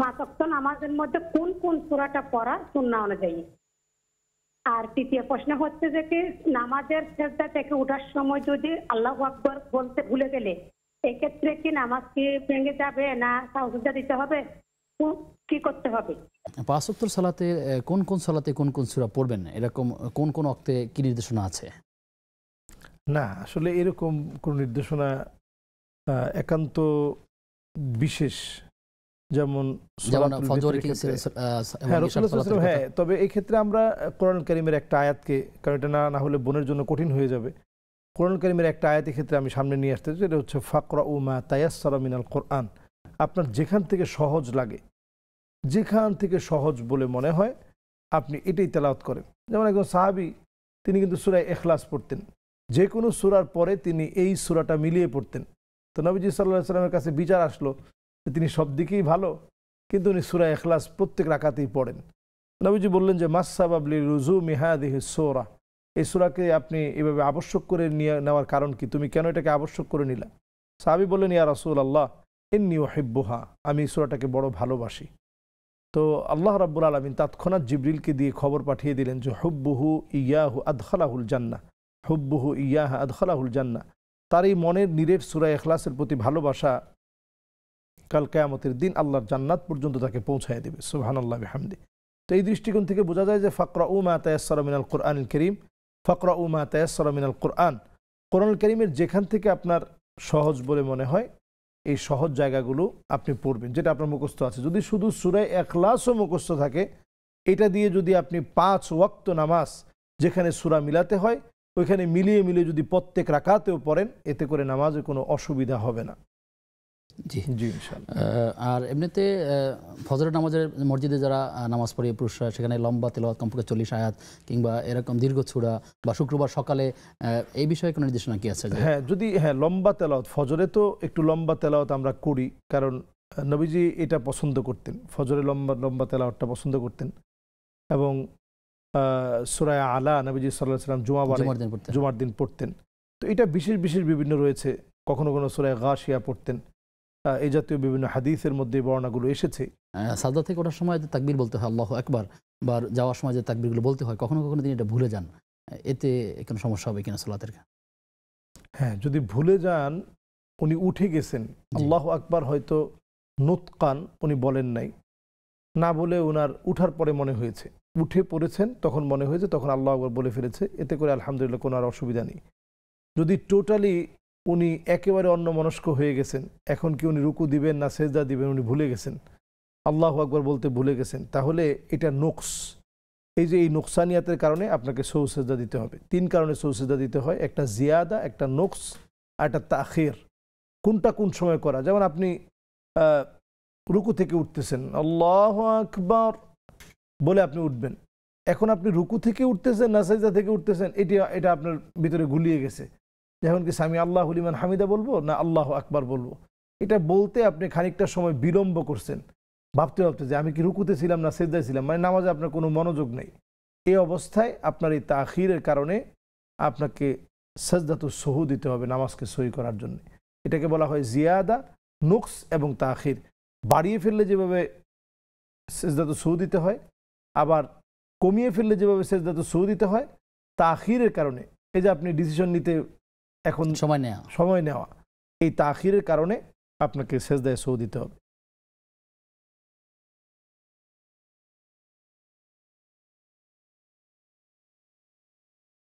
5 ওয়াক্ত নামাজের মধ্যে কোন কোন সূরাটা পড়া সুন্নাহ অনুযায়ী? আর তৃতীয় প্রশ্ন হচ্ছে যে কি নামাজের সেজদা থেকে ওঠার সময় যদি আল্লাহু আকবার বলতে ভুলে গেলে এক্ষেত্রে কি নামাজ কি ভেঙে যাবে না সাজদা দিতে হবে, কি করতে হবে? 5 ওয়াক্তের সালাতে কোন কোন সালাতে কোন কোন সূরা পড়বেন এরকম কোন কোন ওয়াক্তে কি নির্দেশনা আছে? না, আসলে এরকম কোন নির্দেশনা একান্ত বিশেষ যেমন ফজরে কি হ্যাঁ, তবে এই ক্ষেত্রে আমরা কোরআন কারীমের একটা আয়াতকে, কারণ এটা না হলে বোনের জন্য কঠিন হয়ে যাবে, কোরআন কারীমের একটা আয়াতের ক্ষেত্রে আমি সামনে নিয়ে আসতে চাই। এটা হচ্ছে ফাকরাউ মা তায়াসসারা মিনাল কোরআন। আপনার যেখান থেকে সহজ লাগে, যেখান থেকে সহজ বলে মনে হয় আপনি এটাই তেলাওয়াত করেন। যেমন একজন সাহাবী, তিনি কিন্তু সূরা ইখলাস পড়তেন, যে কোনো সূরার পরে তিনি এই সূরাটা মিলিয়ে পড়তেন। তো নবীজি সাল্লাল্লাহু আলাইহি সাল্লামের কাছে বিচার আসলো যে তিনি সব দিকেই ভালো, কিন্তু উনি সূরা ইখলাস প্রত্যেক রাকাতেই পড়েন। নবীজি বললেন যে মাসসাবাব লিরুজুমি হাযিহিস সূরা, এই সূরাকে আপনি এভাবে আবশ্যক করে নেওয়ার কারণ কি, তুমি কেন এটাকে আবশ্যক করে নিলা? সাহাবী বললেন ইয়া রাসূলুল্লাহ ইন্নী উহিব্বুহা, আমি এই সূরাটাকে বড় ভালোবাসি। তো আল্লাহ রাব্বুল আলামিন তৎক্ষণাৎ জিবরিলকে দিয়ে খবর পাঠিয়ে দিলেন যে হুব্বুহু ইয়াহু আদখালাহুল জান্নাহ, হুব্বুহু ইয়াহা আদখালাহুল জান্নাহ, তার এই মনের নিরেট সূরা ইখলাসের প্রতি ভালোবাসা কাল কিয়ামতের দিন আল্লাহর জান্নাত পর্যন্ত তাকে পৌঁছায় দেবে। সুবহানাল্লাহ বিহামদি। তো এই দৃষ্টিকোণ থেকে বোঝা যায় যে ফাকরাউ মা তায়াসসারা মিনাল কোরআনিল কারীম, ফাকরাউ মা তায়াসসারা মিনাল কোরআন, কোরআনুল কারীমের যেখান থেকে আপনার সহজ বলে মনে হয় এই সহজ জায়গাগুলো আপনি পড়বেন, যেটা আপনার মুখস্থ আছে। যদি শুধু সূরা ইখলাসও মুখস্থ থাকে, এটা দিয়ে যদি আপনি 5 ওয়াক্ত নামাজ যেখানে সূরা মিলাতে হয় ওইখানে মিলিয়ে মিলিয়ে যদি প্রত্যেক রাকাতেও পড়েন, এতে করে নামাজে কোনো অসুবিধা হবে না। জি জি ইনশাআল্লাহ। আর এমনিতে ফজরের নামাজের মসজিদে যারা নামাজ পড়ে পুরুষরা, সেখানে লম্বা তেলাওয়াত কমপক্ষে 40 আয়াত কিংবা এরকম দীর্ঘ সূরা, বা শুক্রবার সকালে এই বিষয়ে কোনো নির্দেশনা কি আছে? হ্যাঁ, যদি লম্বা তেলাওয়াত, ফজরে তো একটু লম্বা তেলাওয়াত আমরা করি, কারণ নবীজি এটা পছন্দ করতেন, ফজরে লম্বা লম্বা তেলাওয়াতটা পছন্দ করতেন। এবং সূরা আলা নবীজি সাল্লাল্লাহু আলাইহি ওয়াসাল্লাম জুমার দিন পড়তেন। তো এটা বিশেষ বিশেষ বিভিন্ন রয়েছে, কখনো কোনো সূরা গাশিয়া পড়তেন, এই জাতীয় বিভিন্ন হাদিসের মধ্যে বর্ণনাগুলো এসেছে। সাজদা থেকে ওঠার সময় যে তাকবীর বলতে হয় আল্লাহু আকবার, বা যাওয়ার সময় যে তাকবীরগুলো বলতে হয়, কখনো কখনো তিনি এটা ভুলে যান, এতে কোনো সমস্যা হবে কিনা সালাতের? হ্যাঁ, যদি ভুলে যান, উনি উঠে গেছেন, আল্লাহু আকবার হয়তো নুতকান উনি বলেন নাই, না বলে ওনার উঠার পরে মনে হয়েছে, উঠে পড়েছেন তখন মনে হয়েছে, তখন আল্লাহু আকবার বলে ফেলেছে, এতে করে আলহামদুলিল্লাহ কোনো আর অসুবিধা নেই। যদি টোটালি উনি একেবারে অন্যমনস্ক হয়ে গেছেন, এখন কি উনি রুকু দিবেন না সেজদা দিবেন উনি ভুলে গেছেন, আল্লাহু আকবার বলতে ভুলে গেছেন, তাহলে এটা নুকস। এই যে এই নুকসানিয়াতের কারণে আপনাকে সৌ সেজদা দিতে হবে। 3 কারণে সৌ সেজদা দিতে হয়, একটা জিয়াদা, একটা নুকস, আর একটা তাখির। কোনটা কোন সময় করা, যেমন আপনি রুকু থেকে উঠতেছেন, আল্লাহু আকবার বলে আপনি উঠবেন, এখন আপনি রুকু থেকে উঠতেছেন না সেজদা থেকে উঠতেছেন, এটা আপনার ভিতরে গুলিয়ে গেছে। এখন কি সামি আল্লাহু লিমান হামিদা বলবো না আল্লাহু আকবার বলবো, এটা বলতে আপনি খানিকটা সময় বিলম্ব করছেন, ভাবতে ভাবতে যে আমি কি রুকুতে ছিলাম না সেজদায় ছিলাম, মানে নামাজে আপনার কোনো মনোযোগ নেই। এই অবস্থায় আপনার এই তাখিরের কারণে আপনাকে সাজদাতুস সুহু দিতে হবে নামাজকে সহি করার জন্য। এটাকে বলা হয় জিয়াদা, নুকস এবং তাখির। বাড়িয়ে ফেললে যেভাবে সাজদাতুস সুহু দিতে হয়, আবার কমিয়ে ফেললে যেভাবে সাজদাতুস সুহু দিতে হয়, তাখিরের কারণে, এই যে আপনি ডিসিশন নিতে এখন সময় নেওয়া, এই তাখিরের কারণে আপনাকে সেজদায় সুহু দিতে হবে।